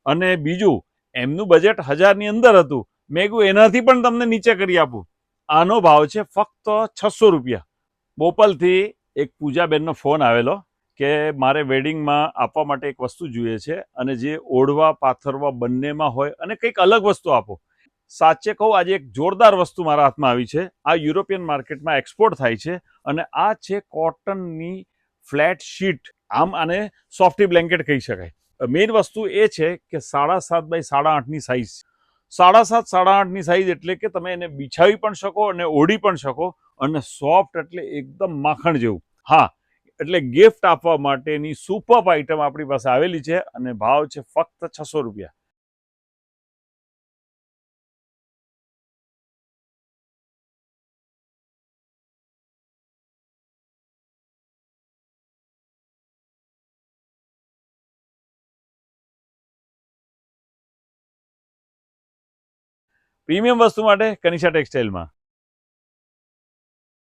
અને બીજું એમનું બજેટ 1000ની અંદર હતું. મેં કીધું એનાથી પણ તમને નીચે કરી આપું. આનો ભાવ છે ફક્ત 600 રૂપિયા. બોપલથી એક પૂજાબેનનો ફોન આવેલો કે મારે વેડિંગમાં આપવા માટે એક વસ્તુ જોઈએ છે અને જે ઓઢવા પાથરવા બંનેમાં હોય અને કંઈક અલગ વસ્તુ આપો. સાચે કહું, આજે એક જોરદાર વસ્તુ મારા હાથમાં આવી છે. આ યુરોપિયન માર્કેટમાં એક્સપોર્ટ થાય છે અને આ છે કોટનની ફ્લેટ શીટ. આમ આને સોફ્ટી બ્લેન્કેટ કહી શકાય. મેઇન વસ્તુ એ છે કે 7.5 બાય 8.5ની સાઇઝ. 7.5 8.5ની સાઇઝ એટલે કે તમે એને બિછાવી પણ શકો અને ઓઢી પણ શકો અને સોફ્ટ એટલે એકદમ માખણ જેવું. હા, એટલે ગિફ્ટ આપવા માટેની સુપર આઇટમ આપણી પાસે આવેલી છે અને ભાવ છે ફક્ત 600 રૂપિયા. પ્રીમિયમ વસ્તુ માટે કનિષા ટેક્સટાઇલમાં.